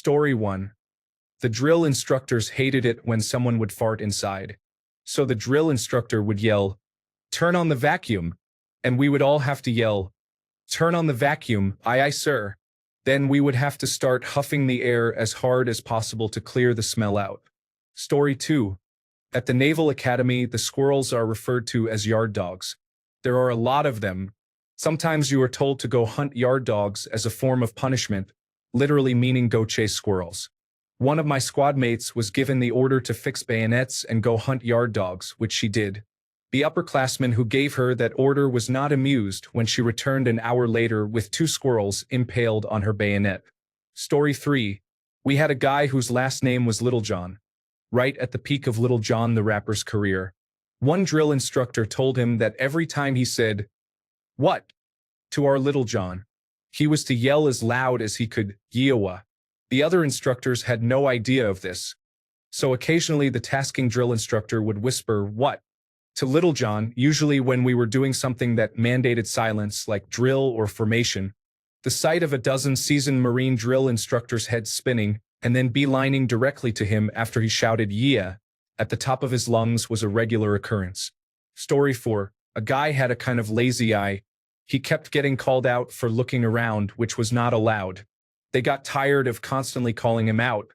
Story 1. The drill instructors hated it when someone would fart inside. So the drill instructor would yell, "Turn on the vacuum," and we would all have to yell, "Turn on the vacuum, aye aye sir." Then we would have to start huffing the air as hard as possible to clear the smell out. Story 2. At the Naval Academy, the squirrels are referred to as yard dogs. There are a lot of them. Sometimes you are told to go hunt yard dogs as a form of punishment, literally meaning go chase squirrels. One of my squad mates was given the order to fix bayonets and go hunt yard dogs, which she did. The upperclassman who gave her that order was not amused when she returned an hour later with 2 squirrels impaled on her bayonet. Story 3. We had a guy whose last name was Little John. Right at the peak of Little John the rapper's career. One drill instructor told him that every time he said, "What?" to our Little John, he was to yell as loud as he could, "Yeowa." The other instructors had no idea of this. So occasionally the tasking drill instructor would whisper, "What?" to Little John, usually when we were doing something that mandated silence, like drill or formation. The sight of a dozen seasoned Marine drill instructors' heads spinning and then beelining directly to him after he shouted "Yeah" at the top of his lungs was a regular occurrence. Story 4. A guy had a kind of lazy eye. He kept getting called out for looking around, which was not allowed. They got tired of constantly calling him out.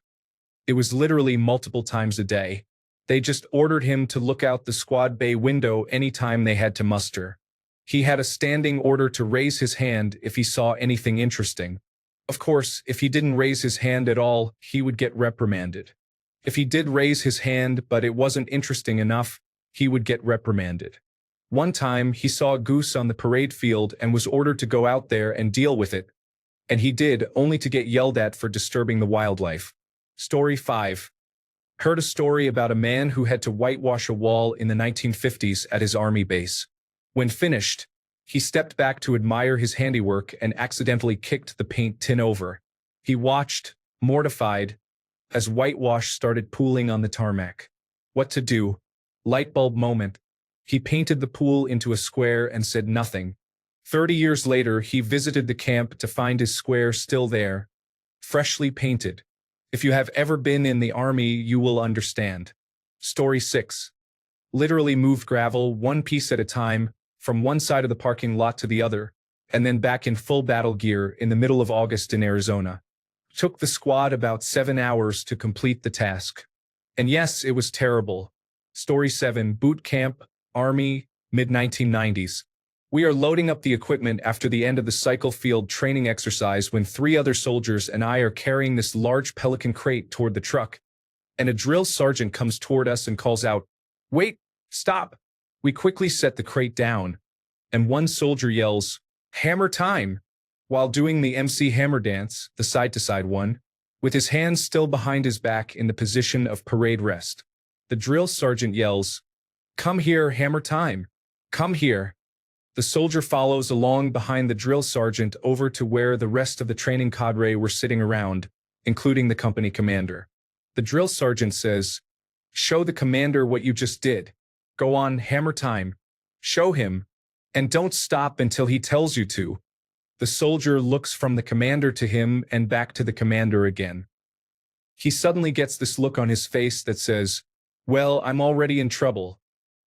It was literally multiple times a day. They just ordered him to look out the squad bay window anytime they had to muster. He had a standing order to raise his hand if he saw anything interesting. Of course, if he didn't raise his hand at all, he would get reprimanded. If he did raise his hand but it wasn't interesting enough, he would get reprimanded. One time, he saw a goose on the parade field and was ordered to go out there and deal with it. And he did, only to get yelled at for disturbing the wildlife. Story 5. Heard a story about a man who had to whitewash a wall in the 1950s at his army base. When finished, he stepped back to admire his handiwork and accidentally kicked the paint tin over. He watched, mortified, as whitewash started pooling on the tarmac. What to do? Light bulb moment. He painted the pool into a square and said nothing. 30 years later, he visited the camp to find his square still there, freshly painted. If you have ever been in the army, you will understand. Story 6. Literally moved gravel one piece at a time, from one side of the parking lot to the other, and then back in full battle gear in the middle of August in Arizona. Took the squad about 7 hours to complete the task. And yes, it was terrible. Story 7. Boot camp, Army, mid-1990s. We are loading up the equipment after the end of the cycle field training exercise when 3 other soldiers and I are carrying this large Pelican crate toward the truck, and a drill sergeant comes toward us and calls out, "Wait, stop." We quickly set the crate down, and one soldier yells, "Hammer time," while doing the MC hammer dance, the side-to-side one, with his hands still behind his back in the position of parade rest. The drill sergeant yells, "Come here, hammer time. Come here." The soldier follows along behind the drill sergeant over to where the rest of the training cadre were sitting around, including the company commander. The drill sergeant says, "Show the commander what you just did. Go on, hammer time. Show him. And don't stop until he tells you to." The soldier looks from the commander to him and back to the commander again. He suddenly gets this look on his face that says, "Well, I'm already in trouble.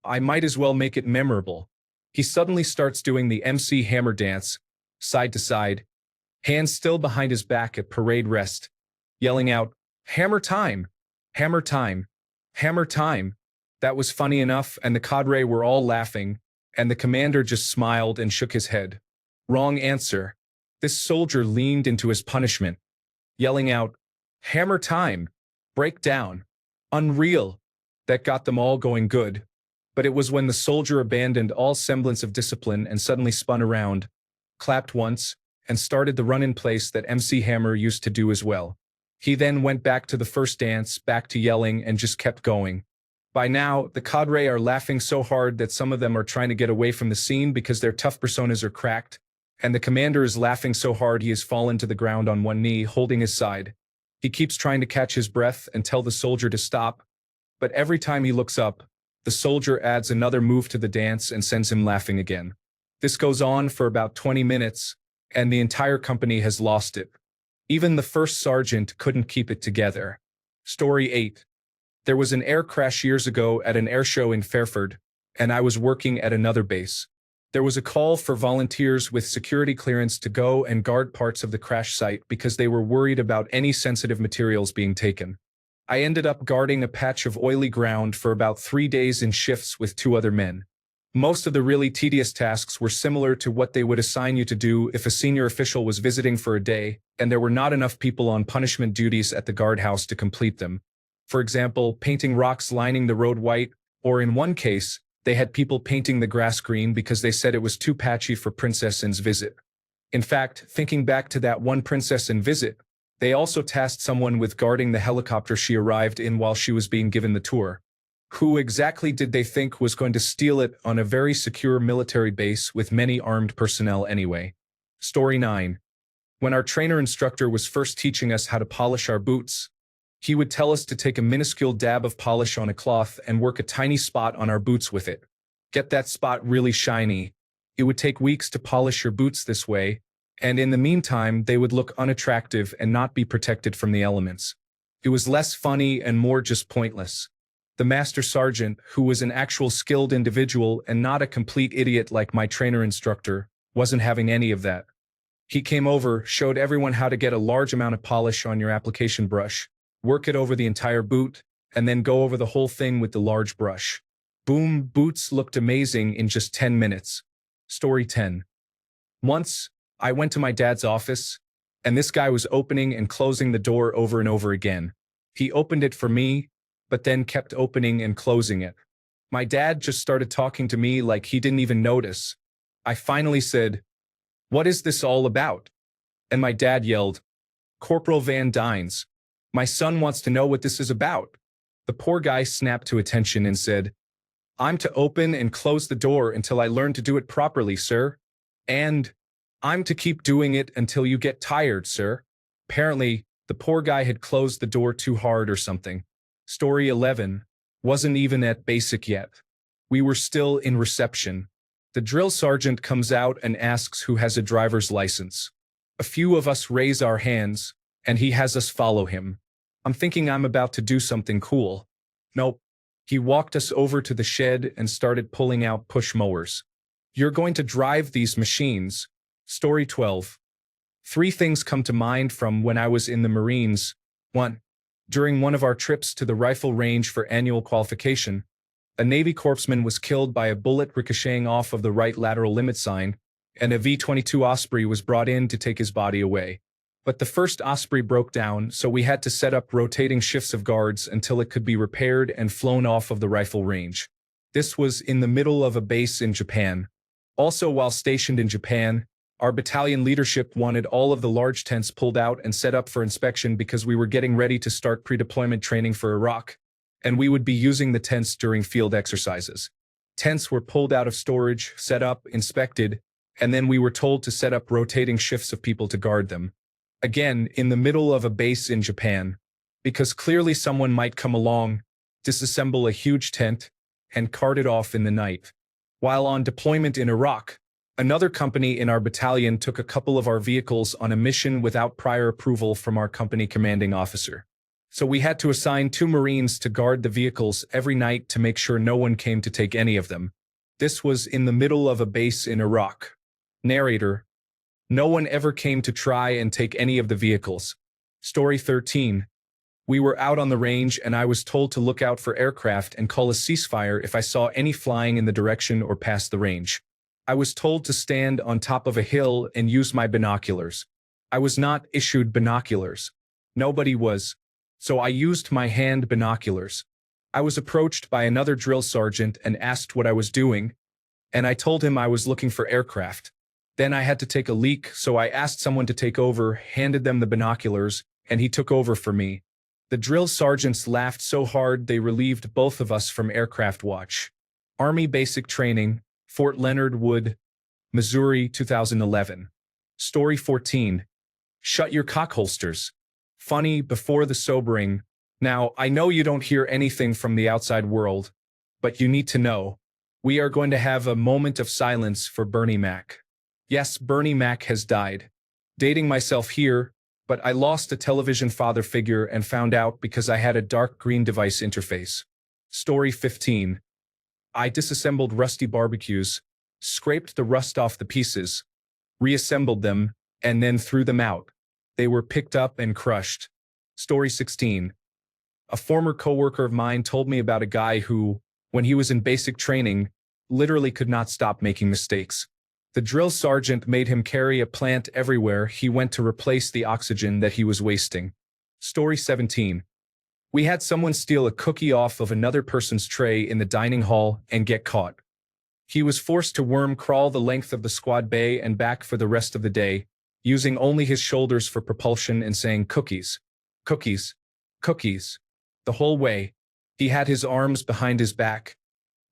I might as well make it memorable." He suddenly starts doing the MC hammer dance, side to side, hands still behind his back at parade rest, yelling out, "Hammer time! Hammer time! Hammer time!" That was funny enough, and the cadre were all laughing, and the commander just smiled and shook his head. Wrong answer. This soldier leaned into his punishment, yelling out, "Hammer time! Break down! Unreal!" That got them all going good. But it was when the soldier abandoned all semblance of discipline and suddenly spun around, clapped once, and started the run in place that MC Hammer used to do as well. He then went back to the first dance, back to yelling, and just kept going. By now, the cadre are laughing so hard that some of them are trying to get away from the scene because their tough personas are cracked, and the commander is laughing so hard he has fallen to the ground on one knee, holding his side. He keeps trying to catch his breath and tell the soldier to stop, but every time he looks up, the soldier adds another move to the dance and sends him laughing again. This goes on for about 20 minutes, and the entire company has lost it. Even the first sergeant couldn't keep it together. Story 8. There was an air crash years ago at an airshow in Fairford, and I was working at another base. There was a call for volunteers with security clearance to go and guard parts of the crash site because they were worried about any sensitive materials being taken. I ended up guarding a patch of oily ground for about 3 days in shifts with 2 other men. Most of the really tedious tasks were similar to what they would assign you to do if a senior official was visiting for a day and there were not enough people on punishment duties at the guardhouse to complete them. For example, painting rocks lining the road white, or in one case, they had people painting the grass green because they said it was too patchy for Princess Anne's visit. In fact, thinking back to that one Princess Anne visit, they also tasked someone with guarding the helicopter she arrived in while she was being given the tour. Who exactly did they think was going to steal it on a very secure military base with many armed personnel anyway? Story 9. When our trainer instructor was first teaching us how to polish our boots, he would tell us to take a minuscule dab of polish on a cloth and work a tiny spot on our boots with it. Get that spot really shiny. It would take weeks to polish your boots this way, and in the meantime they would look unattractive and not be protected from the elements. It was less funny and more just pointless. The master sergeant, who was an actual skilled individual and not a complete idiot like my trainer instructor, wasn't having any of that. He came over, showed everyone how to get a large amount of polish on your application brush, work it over the entire boot, and then go over the whole thing with the large brush. Boom, boots looked amazing in just 10 minutes. Story 10. Once, I went to my dad's office, and this guy was opening and closing the door over and over again. He opened it for me, but then kept opening and closing it. My dad just started talking to me like he didn't even notice. I finally said, "What is this all about?" And my dad yelled, "Corporal Van Dynes, my son wants to know what this is about." The poor guy snapped to attention and said, "I'm to open and close the door until I learn to do it properly, sir. And I'm to keep doing it until you get tired, sir." Apparently, the poor guy had closed the door too hard or something. Story 11. Wasn't even at basic yet. We were still in reception. The drill sergeant comes out and asks who has a driver's license. A few of us raise our hands, and he has us follow him. I'm thinking I'm about to do something cool. Nope. He walked us over to the shed and started pulling out push mowers. "You're going to drive these machines." Story 12. 3 things come to mind from when I was in the Marines. 1. During one of our trips to the rifle range for annual qualification, a Navy corpsman was killed by a bullet ricocheting off of the right lateral limit sign, and a V-22 Osprey was brought in to take his body away. But the first Osprey broke down, so we had to set up rotating shifts of guards until it could be repaired and flown off of the rifle range. This was in the middle of a base in Japan. Also, while stationed in Japan, our battalion leadership wanted all of the large tents pulled out and set up for inspection because we were getting ready to start pre-deployment training for Iraq, and we would be using the tents during field exercises. Tents were pulled out of storage, set up, inspected, and then we were told to set up rotating shifts of people to guard them. Again, in the middle of a base in Japan, because clearly someone might come along, disassemble a huge tent, and cart it off in the night. While on deployment in Iraq, another company in our battalion took a couple of our vehicles on a mission without prior approval from our company commanding officer. So we had to assign 2 Marines to guard the vehicles every night to make sure no one came to take any of them. This was in the middle of a base in Iraq. Narrator: no one ever came to try and take any of the vehicles. Story 13. We were out on the range and I was told to look out for aircraft and call a ceasefire if I saw any flying in the direction or past the range. I was told to stand on top of a hill and use my binoculars. I was not issued binoculars. Nobody was. So I used my hand binoculars. I was approached by another drill sergeant and asked what I was doing, and I told him I was looking for aircraft. Then I had to take a leak, so I asked someone to take over, handed them the binoculars, and he took over for me. The drill sergeants laughed so hard they relieved both of us from aircraft watch. Army Basic Training, Fort Leonard Wood, Missouri, 2011. Story 14. Shut your cock holsters. Funny before the sobering. Now, I know you don't hear anything from the outside world, but you need to know. We are going to have a moment of silence for Bernie Mac. Yes, Bernie Mac has died. Dating myself here, But I lost a television father figure and found out because I had a dark green device interface. Story 15. I disassembled rusty barbecues, scraped the rust off the pieces, reassembled them, and then threw them out. They were picked up and crushed. Story 16. A former coworker of mine told me about a guy who, when he was in basic training, literally could not stop making mistakes. The drill sergeant made him carry a plant everywhere he went to replace the oxygen that he was wasting. Story 17. We had someone steal a cookie off of another person's tray in the dining hall and get caught. He was forced to worm crawl the length of the squad bay and back for the rest of the day, using only his shoulders for propulsion and saying cookies, cookies, cookies. The whole way, he had his arms behind his back,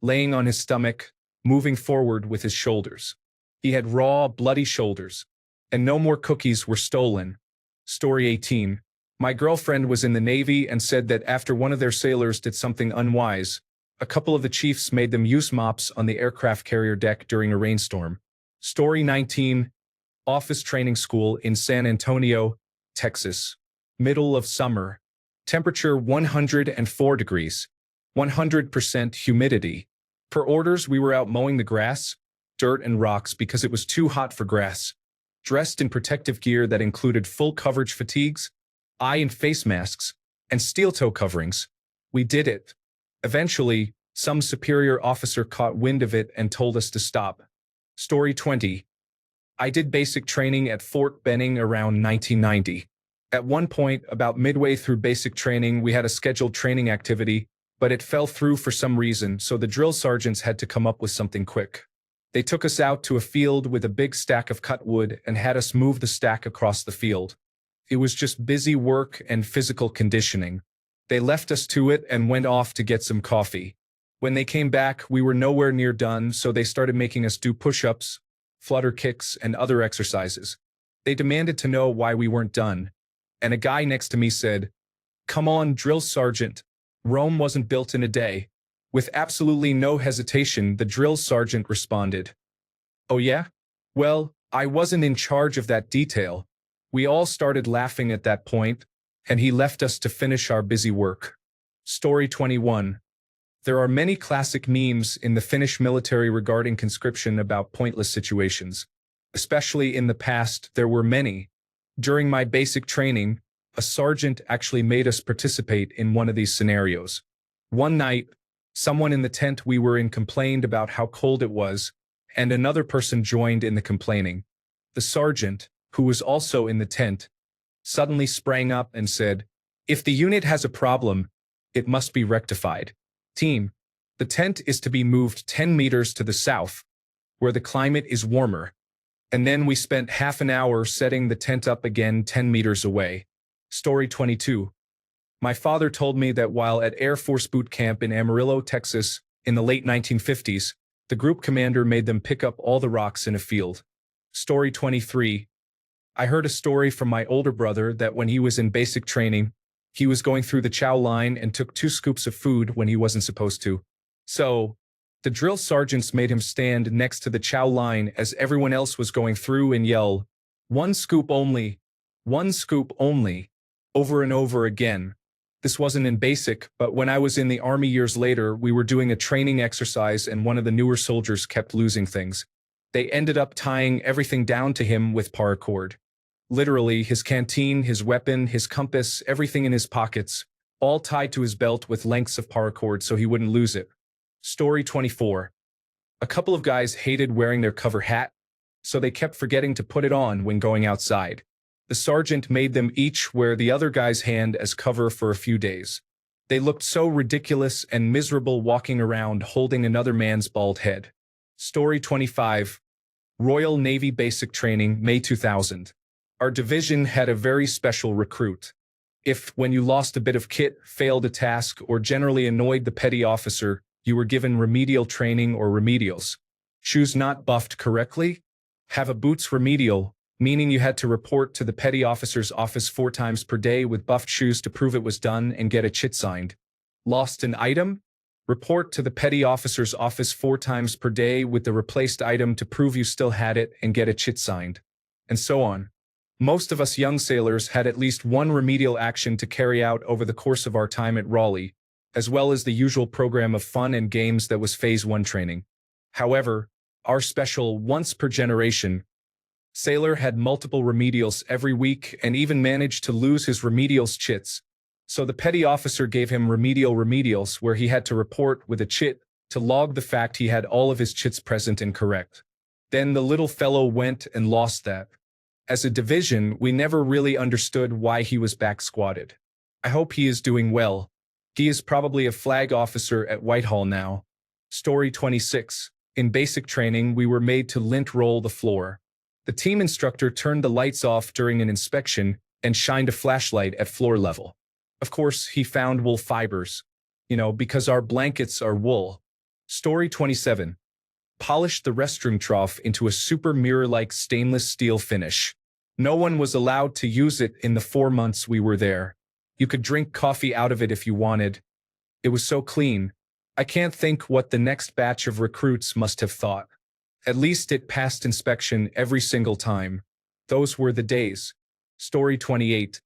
laying on his stomach, moving forward with his shoulders. He had raw, bloody shoulders, and no more cookies were stolen. Story 18. My girlfriend was in the Navy and said that after one of their sailors did something unwise, a couple of the chiefs made them use mops on the aircraft carrier deck during a rainstorm. Story 19. Office training school in San Antonio, Texas. Middle of summer. Temperature 104 degrees. 100% humidity. Per orders, we were out mowing the grass, dirt and rocks because it was too hot for grass. Dressed in protective gear that included full coverage fatigues, eye and face masks, and steel toe coverings. We did it. Eventually, some superior officer caught wind of it and told us to stop. Story 20. I did basic training at Fort Benning around 1990. At one point, about midway through basic training, we had a scheduled training activity, but it fell through for some reason, so the drill sergeants had to come up with something quick. They took us out to a field with a big stack of cut wood and had us move the stack across the field. It was just busy work and physical conditioning. They left us to it and went off to get some coffee. When they came back, we were nowhere near done, so they started making us do push-ups, flutter kicks, and other exercises. They demanded to know why we weren't done, and a guy next to me said, "Come on, drill sergeant. Rome wasn't built in a day." With absolutely no hesitation, the drill sergeant responded, "Oh yeah? Well, I wasn't in charge of that detail." We all started laughing at that point, and he left us to finish our busy work. Story 21. There are many classic memes in the Finnish military regarding conscription about pointless situations. Especially in the past, there were many. During my basic training, a sergeant actually made us participate in one of these scenarios. One night, someone in the tent we were in complained about how cold it was, and another person joined in the complaining. The sergeant, who was also in the tent, suddenly sprang up and said, "If the unit has a problem, it must be rectified. Team, the tent is to be moved 10 meters to the south, where the climate is warmer." And then we spent half an hour setting the tent up again 10 meters away. Story 22. My father told me that while at Air Force Boot Camp in Amarillo, Texas, in the late 1950s, the group commander made them pick up all the rocks in a field. Story 23. I heard a story from my older brother that when he was in basic training, he was going through the chow line and took 2 scoops of food when he wasn't supposed to. So, the drill sergeants made him stand next to the chow line as everyone else was going through and yell, "1 scoop only, 1 scoop only," over and over again. This wasn't in basic, but when I was in the Army years later, we were doing a training exercise and one of the newer soldiers kept losing things. They ended up tying everything down to him with paracord. Literally, his canteen, his weapon, his compass, everything in his pockets, all tied to his belt with lengths of paracord so he wouldn't lose it. Story 24. A couple of guys hated wearing their cover hat, so they kept forgetting to put it on when going outside. The sergeant made them each wear the other guy's hand as cover for a few days. They looked so ridiculous and miserable walking around holding another man's bald head. Story 25. Royal Navy Basic Training, May 2000. Our division had a very special recruit. If, when you lost a bit of kit, failed a task, or generally annoyed the petty officer, you were given remedial training or remedials. Shoes not buffed correctly? Have a boots remedial, meaning you had to report to the petty officer's office 4 times per day with buffed shoes to prove it was done and get a chit signed. Lost an item? Report to the petty officer's office 4 times per day with the replaced item to prove you still had it and get a chit signed. And so on. Most of us young sailors had at least one remedial action to carry out over the course of our time at Raleigh, as well as the usual program of fun and games that was Phase 1 training. However, our special once-per-generation sailor had multiple remedials every week and even managed to lose his remedials chits. So the petty officer gave him remedials where he had to report with a chit to log the fact he had all of his chits present and correct. Then the little fellow went and lost that. As a division, we never really understood why he was back squatted. I hope he is doing well. He is probably a flag officer at Whitehall now. Story 26. In basic training, we were made to lint roll the floor. The team instructor turned the lights off during an inspection and shined a flashlight at floor level. Of course, he found wool fibers. Because our blankets are wool. Story 27. Polished the restroom trough into a super mirror-like stainless steel finish. No one was allowed to use it in the 4 months we were there. You could drink coffee out of it if you wanted. It was so clean. I can't think what the next batch of recruits must have thought. At least it passed inspection every single time. Those were the days. Story 28.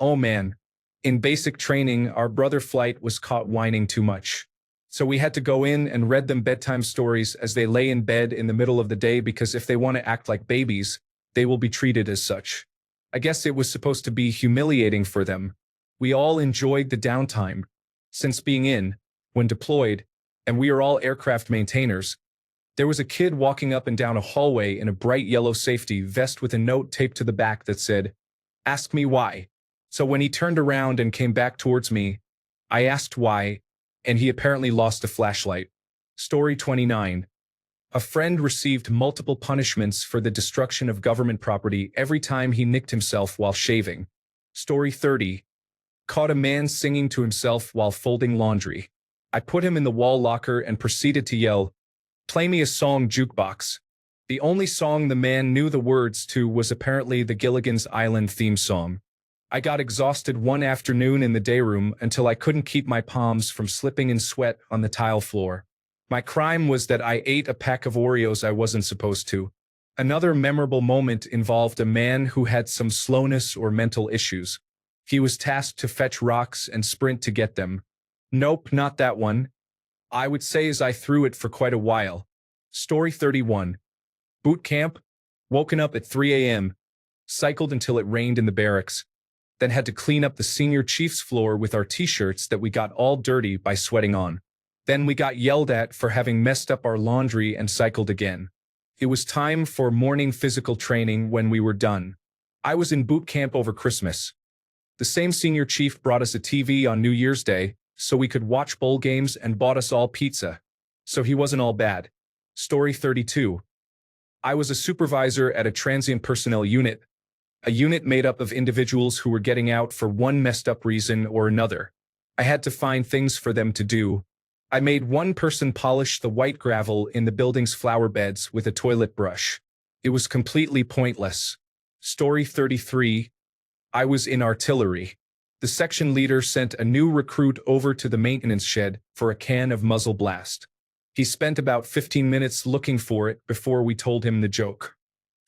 Oh man. In basic training, our brother Flight was caught whining too much. So we had to go in and read them bedtime stories as they lay in bed in the middle of the day because if they want to act like babies, they will be treated as such. I guess it was supposed to be humiliating for them. We all enjoyed the downtime. Since being in, when deployed, and we are all aircraft maintainers, there was a kid walking up and down a hallway in a bright yellow safety vest with a note taped to the back that said, "Ask me why." So when he turned around and came back towards me, I asked why, and he apparently lost a flashlight. Story 29. A friend received multiple punishments for the destruction of government property every time he nicked himself while shaving. Story 30. Caught a man singing to himself while folding laundry. I put him in the wall locker and proceeded to yell, "Play me a song, jukebox." The only song the man knew the words to was apparently the Gilligan's Island theme song. I got exhausted one afternoon in the day room until I couldn't keep my palms from slipping in sweat on the tile floor. My crime was that I ate a pack of Oreos I wasn't supposed to. Another memorable moment involved a man who had some slowness or mental issues. He was tasked to fetch rocks and sprint to get them. Nope, not that one. I would say as I threw it for quite a while. Story 31. Boot camp. Woken up at 3 a.m. Cycled until it rained in the barracks. Then had to clean up the senior chief's floor with our t-shirts that we got all dirty by sweating on. Then we got yelled at for having messed up our laundry and cycled again. It was time for morning physical training when we were done. I was in boot camp over Christmas. The same senior chief brought us a TV on New Year's Day so we could watch bowl games and bought us all pizza. So he wasn't all bad. Story 32. I was a supervisor at a transient personnel unit, a unit made up of individuals who were getting out for one messed up reason or another. I had to find things for them to do. I made one person polish the white gravel in the building's flower beds with a toilet brush. It was completely pointless. Story 33. I was in artillery. The section leader sent a new recruit over to the maintenance shed for a can of muzzle blast. He spent about 15 minutes looking for it before we told him the joke.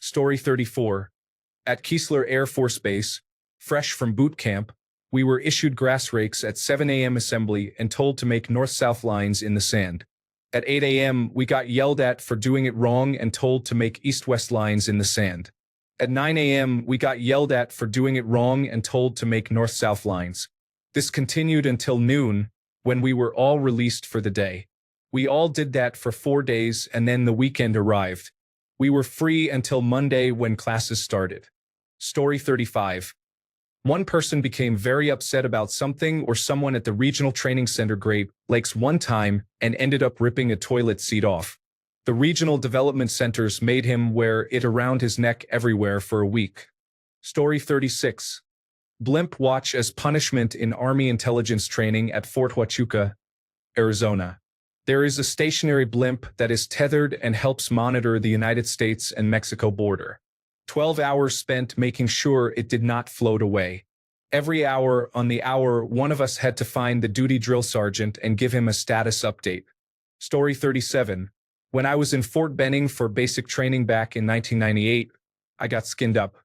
Story 34. At Keesler Air Force Base, fresh from boot camp, we were issued grass rakes at 7 a.m. assembly and told to make north-south lines in the sand. At 8 a.m., we got yelled at for doing it wrong and told to make east-west lines in the sand. At 9 a.m., we got yelled at for doing it wrong and told to make north-south lines. This continued until noon, when we were all released for the day. We all did that for 4 days and then the weekend arrived. We were free until Monday when classes started. Story 35. One person became very upset about something or someone at the Regional Training Center Great Lakes one time and ended up ripping a toilet seat off. The regional development centers made him wear it around his neck everywhere for a week. Story 36. Blimp watch as punishment in Army intelligence training at Fort Huachuca, Arizona. There is a stationary blimp that is tethered and helps monitor the United States and Mexico border. 12 hours spent making sure it did not float away. Every hour on the hour, one of us had to find the duty drill sergeant and give him a status update. Story 37. When I was in Fort Benning for basic training back in 1998, I got skinned up.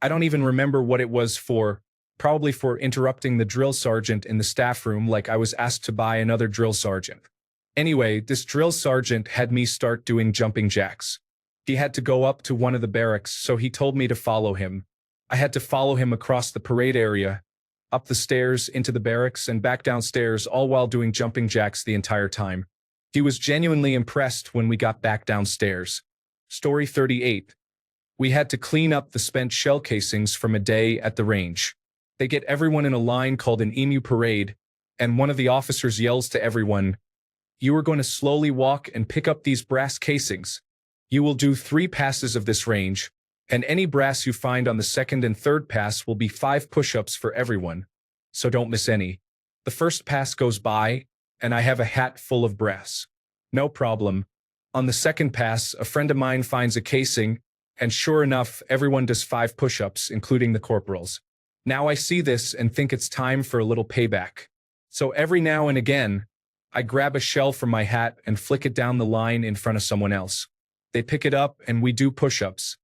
I don't even remember what it was for, probably for interrupting the drill sergeant in the staff room like I was asked to buy another drill sergeant. Anyway, this drill sergeant had me start doing jumping jacks. He had to go up to one of the barracks, so he told me to follow him. I had to follow him across the parade area, up the stairs, into the barracks, and back downstairs, all while doing jumping jacks the entire time. He was genuinely impressed when we got back downstairs. Story 38. We had to clean up the spent shell casings from a day at the range. They get everyone in a line called an emu parade, and one of the officers yells to everyone, "You are going to slowly walk and pick up these brass casings. You will do 3 passes of this range, and any brass you find on the second and third pass will be 5 push-ups for everyone, so don't miss any. The first pass goes by, and I have a hat full of brass. No problem. On the second pass, a friend of mine finds a casing, and sure enough, everyone does 5 push-ups, including the corporals. Now I see this and think it's time for a little payback. So every now and again, I grab a shell from my hat and flick it down the line in front of someone else. They pick it up and we do push-ups.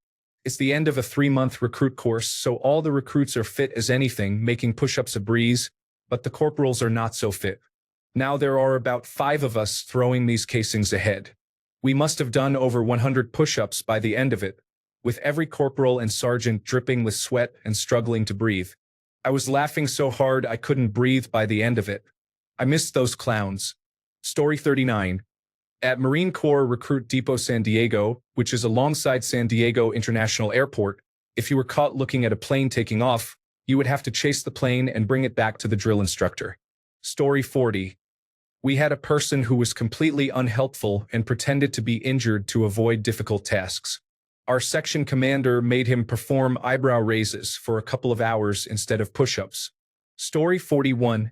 It's the end of a 3-month recruit course, so all the recruits are fit as anything, making push-ups a breeze, but the corporals are not so fit. Now there are about 5 of us throwing these casings ahead. We must have done over 100 push-ups by the end of it, with every corporal and sergeant dripping with sweat and struggling to breathe. I was laughing so hard I couldn't breathe by the end of it. I missed those clowns. Story 39. At Marine Corps Recruit Depot San Diego, which is alongside San Diego International Airport, if you were caught looking at a plane taking off, you would have to chase the plane and bring it back to the drill instructor. Story 40. We had a person who was completely unhelpful and pretended to be injured to avoid difficult tasks. Our section commander made him perform eyebrow raises for a couple of hours instead of push-ups. Story 41.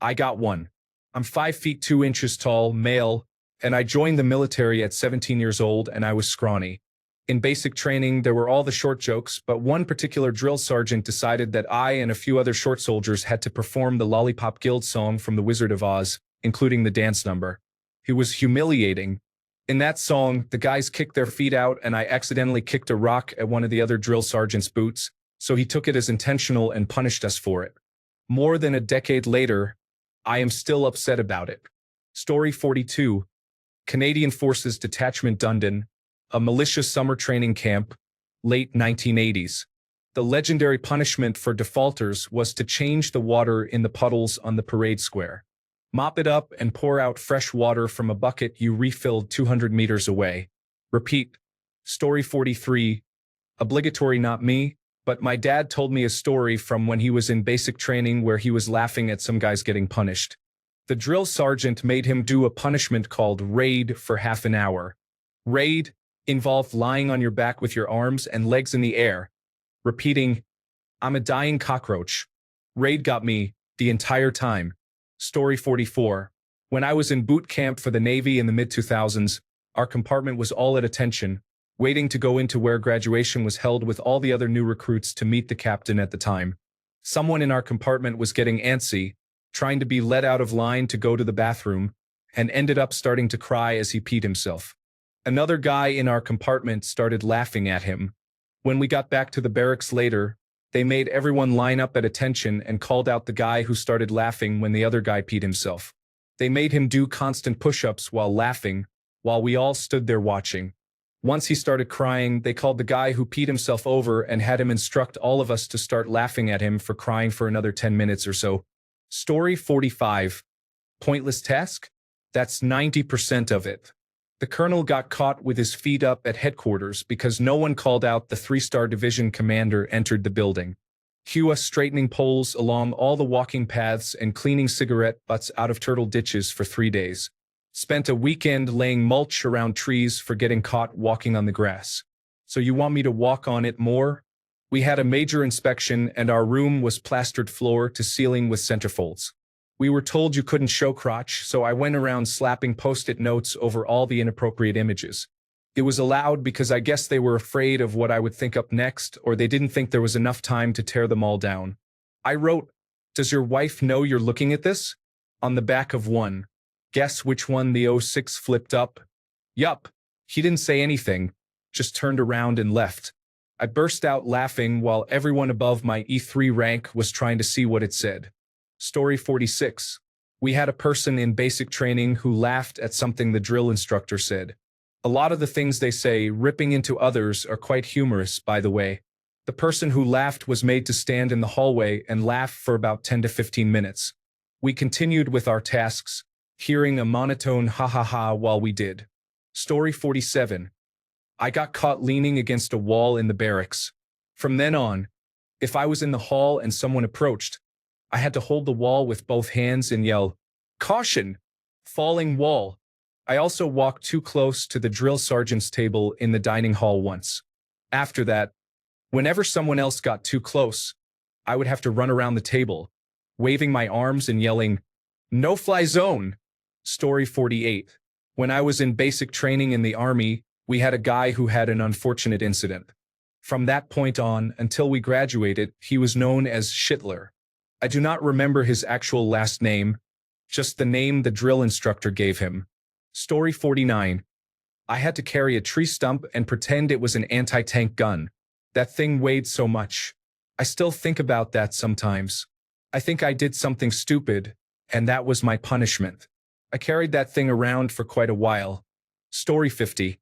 I got one. I'm 5 feet 2 inches tall, male, and I joined the military at 17 years old and I was scrawny. In basic training, there were all the short jokes, but one particular drill sergeant decided that I and a few other short soldiers had to perform the Lollipop Guild song from The Wizard of Oz, including the dance number. It was humiliating. In that song, the guys kicked their feet out and I accidentally kicked a rock at one of the other drill sergeant's boots, so he took it as intentional and punished us for it. More than a decade later, I am still upset about it. Story 42. Canadian Forces Detachment Dunedin, a militia summer training camp, late 1980s. The legendary punishment for defaulters was to change the water in the puddles on the parade square. Mop it up and pour out fresh water from a bucket you refilled 200 meters away. Repeat. Story 43. Obligatory not me, but my dad told me a story from when he was in basic training where he was laughing at some guys getting punished. The drill sergeant made him do a punishment called raid for half an hour. Raid involved lying on your back with your arms and legs in the air, repeating, "I'm a dying cockroach." Raid got me the entire time. Story 44. When I was in boot camp for the Navy in the mid-2000s, our compartment was all at attention, waiting to go into where graduation was held with all the other new recruits to meet the captain at the time. Someone in our compartment was getting antsy, trying to be let out of line to go to the bathroom, and ended up starting to cry as he peed himself. Another guy in our compartment started laughing at him. When we got back to the barracks later, they made everyone line up at attention and called out the guy who started laughing when the other guy peed himself. They made him do constant push-ups while laughing, while we all stood there watching. Once he started crying, they called the guy who peed himself over and had him instruct all of us to start laughing at him for crying for another 10 minutes or so. Story 45. Pointless task? That's 90% of it. The colonel got caught with his feet up at headquarters because no one called out the 3-star division commander entered the building. Cue us straightening poles along all the walking paths and cleaning cigarette butts out of turtle ditches for 3 days. Spent a weekend laying mulch around trees for getting caught walking on the grass. So you want me to walk on it more? We had a major inspection and our room was plastered floor to ceiling with centerfolds. We were told you couldn't show crotch, so I went around slapping post-it notes over all the inappropriate images. It was allowed because I guess they were afraid of what I would think up next, or they didn't think there was enough time to tear them all down. I wrote, "Does your wife know you're looking at this?" on the back of one. Guess which one the 06 flipped up? Yup. He didn't say anything, just turned around and left. I burst out laughing while everyone above my E3 rank was trying to see what it said. Story 46. We had a person in basic training who laughed at something the drill instructor said. A lot of the things they say, ripping into others, are quite humorous, by the way. The person who laughed was made to stand in the hallway and laugh for about 10 to 15 minutes. We continued with our tasks, hearing a monotone ha ha ha while we did. Story 47. I got caught leaning against a wall in the barracks. From then on, if I was in the hall and someone approached, I had to hold the wall with both hands and yell, "Caution! Falling wall!" I also walked too close to the drill sergeant's table in the dining hall once. After that, whenever someone else got too close, I would have to run around the table, waving my arms and yelling, "No-fly zone!" Story 48. When I was in basic training in the Army, we had a guy who had an unfortunate incident. From that point on, until we graduated, he was known as Schittler. I do not remember his actual last name, just the name the drill instructor gave him. Story 49. I had to carry a tree stump and pretend it was an anti-tank gun. That thing weighed so much. I still think about that sometimes. I think I did something stupid, and that was my punishment. I carried that thing around for quite a while. Story 50.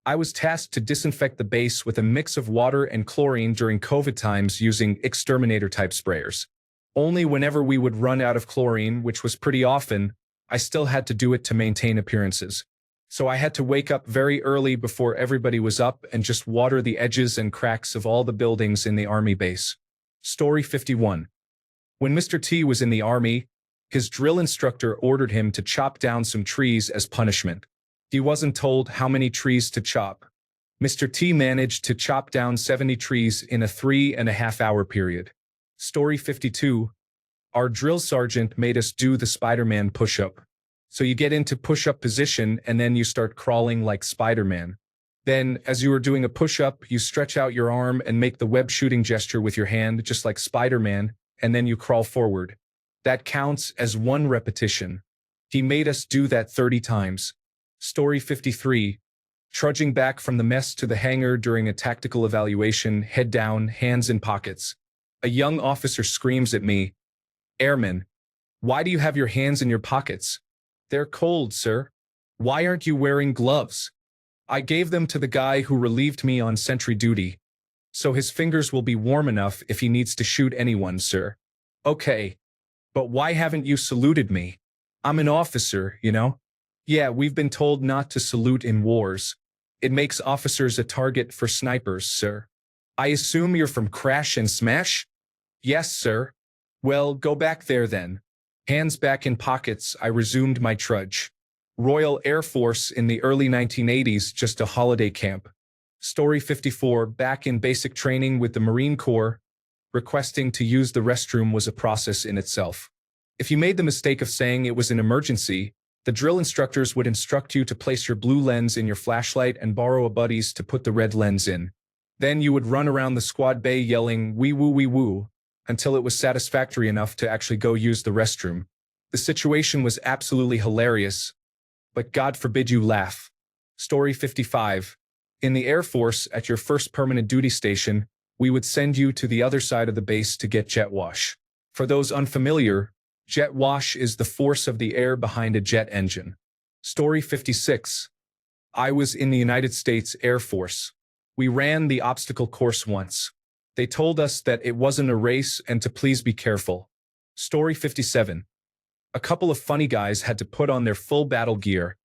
I was tasked to disinfect the base with a mix of water and chlorine during COVID times using exterminator-type sprayers. Only whenever we would run out of chlorine, which was pretty often, I still had to do it to maintain appearances. So I had to wake up very early before everybody was up and just water the edges and cracks of all the buildings in the Army base. Story 51. When Mr. T was in the Army, his drill instructor ordered him to chop down some trees as punishment. He wasn't told how many trees to chop. Mr. T managed to chop down 70 trees in a 3.5-hour period. Story 52. Our drill sergeant made us do the Spider-Man push-up. So you get into push-up position and then you start crawling like Spider-Man. Then, as you are doing a push-up, you stretch out your arm and make the web shooting gesture with your hand, just like Spider-Man, and then you crawl forward. That counts as 1 repetition. He made us do that 30 times. Story 53. Trudging back from the mess to the hangar during a tactical evaluation, head down, hands in pockets. A young officer screams at me, "Airman, why do you have your hands in your pockets?" "They're cold, sir." "Why aren't you wearing gloves?" "I gave them to the guy who relieved me on sentry duty. So his fingers will be warm enough if he needs to shoot anyone, sir." "Okay, but why haven't you saluted me? I'm an officer, you know?" "Yeah, we've been told not to salute in wars. It makes officers a target for snipers, sir." "I assume you're from Crash and Smash?" "Yes, sir." "Well, go back there then." Hands back in pockets, I resumed my trudge. Royal Air Force in the early 1980s, just a holiday camp. Story 54. Back in basic training with the Marine Corps, requesting to use the restroom was a process in itself. If you made the mistake of saying it was an emergency, the drill instructors would instruct you to place your blue lens in your flashlight and borrow a buddy's to put the red lens in. Then you would run around the squad bay yelling, "Wee woo wee woo," until it was satisfactory enough to actually go use the restroom. The situation was absolutely hilarious, but God forbid you laugh. Story 55. In the Air Force, at your first permanent duty station, we would send you to the other side of the base to get jet wash. For those unfamiliar, jet wash is the force of the air behind a jet engine. Story 56. I was in the United States Air Force. We ran the obstacle course once. They told us that it wasn't a race and to please be careful. Story 57. A couple of funny guys had to put on their full battle gear,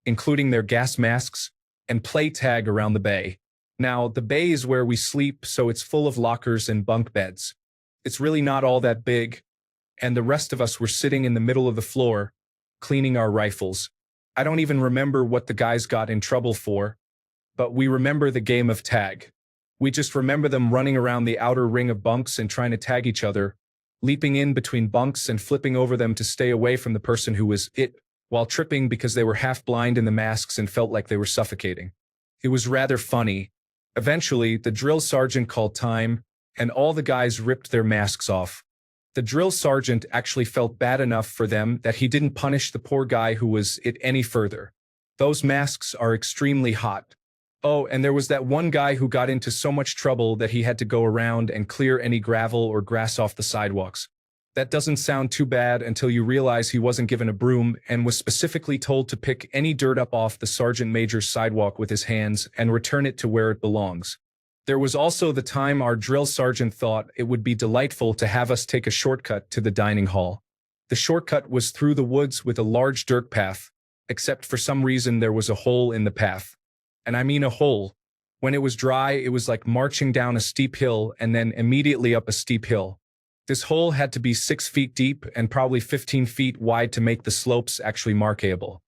including their gas masks, and play tag around the bay. Now, the bay is where we sleep, so it's full of lockers and bunk beds. It's really not all that big, and the rest of us were sitting in the middle of the floor, cleaning our rifles. I don't even remember what the guys got in trouble for, but we remember the game of tag. We just remember them running around the outer ring of bunks and trying to tag each other, leaping in between bunks and flipping over them to stay away from the person who was it, while tripping because they were half blind in the masks and felt like they were suffocating. It was rather funny. Eventually, the drill sergeant called time, and all the guys ripped their masks off. The drill sergeant actually felt bad enough for them that he didn't punish the poor guy who was it any further. Those masks are extremely hot. Oh, and there was that one guy who got into so much trouble that he had to go around and clear any gravel or grass off the sidewalks. That doesn't sound too bad until you realize he wasn't given a broom and was specifically told to pick any dirt up off the sergeant major's sidewalk with his hands and return it to where it belongs. There was also the time our drill sergeant thought it would be delightful to have us take a shortcut to the dining hall. The shortcut was through the woods with a large dirt path, except for some reason there was a hole in the path. And I mean a hole. When it was dry, it was like marching down a steep hill and then immediately up a steep hill. This hole had to be 6 feet deep and probably 15 feet wide to make the slopes actually markable.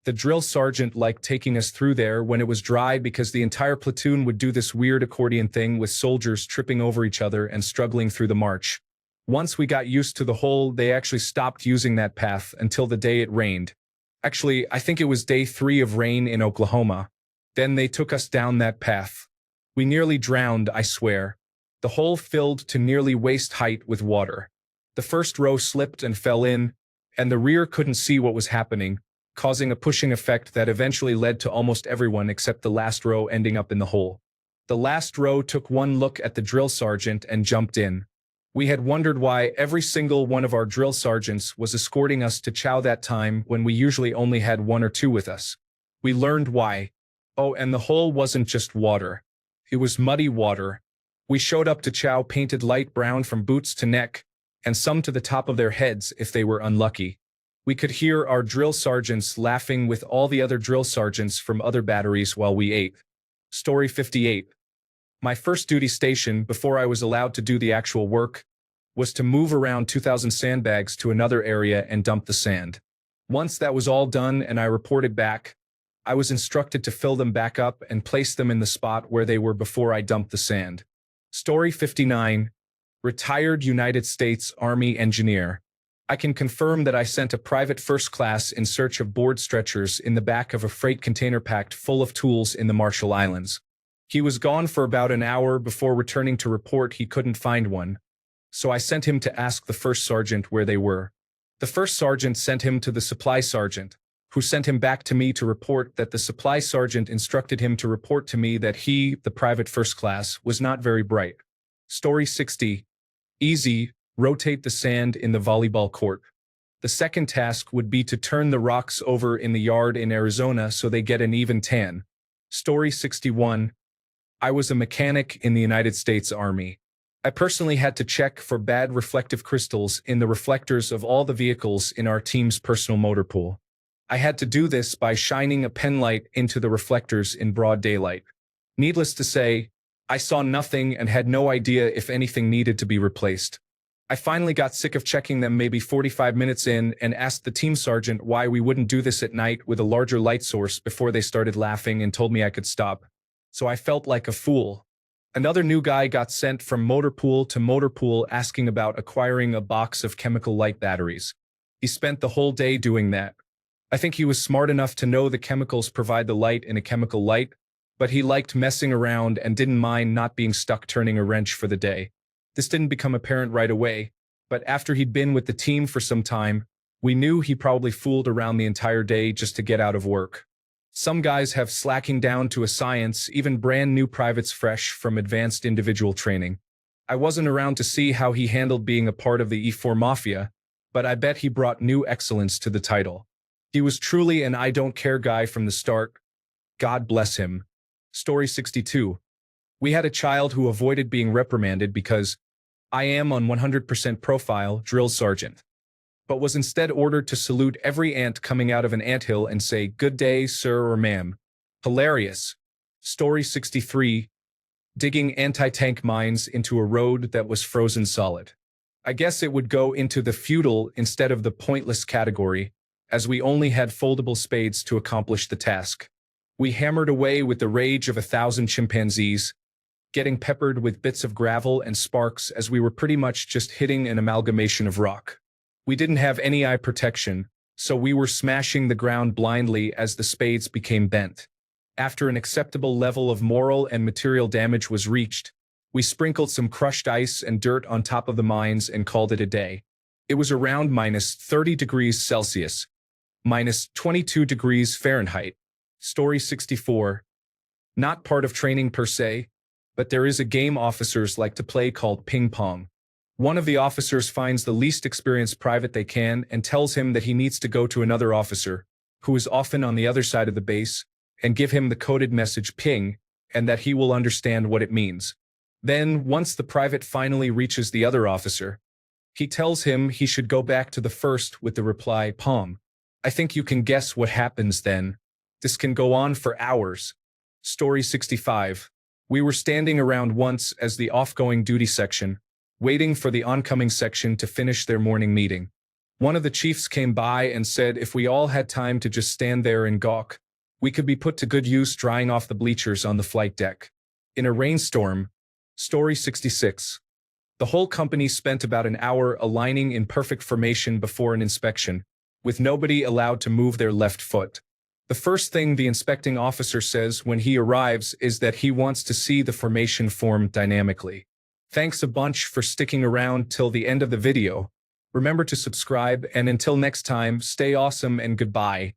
The drill sergeant liked taking us through there when it was dry because the entire platoon would do this weird accordion thing with soldiers tripping over each other and struggling through the march. Once we got used to the hole, they actually stopped using that path until the day it rained. Actually, I think it was day 3 of rain in Oklahoma. Then they took us down that path. We nearly drowned, I swear. The hole filled to nearly waist height with water. The first row slipped and fell in, and the rear couldn't see what was happening, causing a pushing effect that eventually led to almost everyone except the last row ending up in the hole. The last row took one look at the drill sergeant and jumped in. We had wondered why every single one of our drill sergeants was escorting us to chow that time when we usually only had 1 or 2 with us. We learned why. Oh, and the hole wasn't just water. It was muddy water. We showed up to chow painted light brown from boots to neck, and some to the top of their heads if they were unlucky. We could hear our drill sergeants laughing with all the other drill sergeants from other batteries while we ate. Story 58. My first duty station, before I was allowed to do the actual work, was to move around 2,000 sandbags to another area and dump the sand. Once that was all done and I reported back, I was instructed to fill them back up and place them in the spot where they were before I dumped the sand. Story 59. Retired United States Army engineer. I can confirm that I sent a private first class in search of board stretchers in the back of a freight container packed full of tools in the Marshall Islands. He was gone for about an hour before returning to report he couldn't find one, so I sent him to ask the first sergeant where they were. The first sergeant sent him to the supply sergeant, who sent him back to me to report that the supply sergeant instructed him to report to me that he, the private first class, was not very bright. Story 60. Easy. Rotate the sand in the volleyball court. The second task would be to turn the rocks over in the yard in Arizona so they get an even tan. Story 61. I was a mechanic in the United States Army. I personally had to check for bad reflective crystals in the reflectors of all the vehicles in our team's personal motor pool. I had to do this by shining a penlight into the reflectors in broad daylight. Needless to say, I saw nothing and had no idea if anything needed to be replaced. I finally got sick of checking them maybe 45 minutes in and asked the team sergeant why we wouldn't do this at night with a larger light source before they started laughing and told me I could stop. So I felt like a fool. Another new guy got sent from motor pool to motor pool asking about acquiring a box of chemical light batteries. He spent the whole day doing that. I think he was smart enough to know the chemicals provide the light in a chemical light, but he liked messing around and didn't mind not being stuck turning a wrench for the day. This didn't become apparent right away, but after he'd been with the team for some time, we knew he probably fooled around the entire day just to get out of work. Some guys have slacking down to a science, even brand new privates fresh from advanced individual training. I wasn't around to see how he handled being a part of the E4 Mafia, but I bet he brought new excellence to the title. He was truly an I don't care guy from the start. God bless him. Story 62. We had a child who avoided being reprimanded because I am on 100% profile drill sergeant, but was instead ordered to salute every ant coming out of an anthill and say, "Good day, sir or ma'am." Hilarious. Story 63. Digging anti-tank mines into a road that was frozen solid. I guess it would go into the futile instead of the pointless category, as we only had foldable spades to accomplish the task. We hammered away with the rage of 1,000 chimpanzees, getting peppered with bits of gravel and sparks as we were pretty much just hitting an amalgamation of rock. We didn't have any eye protection, so we were smashing the ground blindly as the spades became bent. After an acceptable level of moral and material damage was reached, we sprinkled some crushed ice and dirt on top of the mines and called it a day. It was around minus 30 degrees Celsius, minus 22 degrees Fahrenheit. Story 64. Not part of training per se, but there is a game officers like to play called ping pong. One of the officers finds the least experienced private they can and tells him that he needs to go to another officer, who is often on the other side of the base, and give him the coded message ping, and that he will understand what it means. Then, once the private finally reaches the other officer, he tells him he should go back to the first with the reply pong. I think you can guess what happens then. This can go on for hours. Story 65. We were standing around once as the off-going duty section, waiting for the oncoming section to finish their morning meeting. One of the chiefs came by and said if we all had time to just stand there and gawk, we could be put to good use drying off the bleachers on the flight deck. In a rainstorm. Story 66. The whole company spent about an hour aligning in perfect formation before an inspection, with nobody allowed to move their left foot. The first thing the inspecting officer says when he arrives is that he wants to see the formation form dynamically. Thanks a bunch for sticking around till the end of the video. Remember to subscribe, and until next time, stay awesome and goodbye.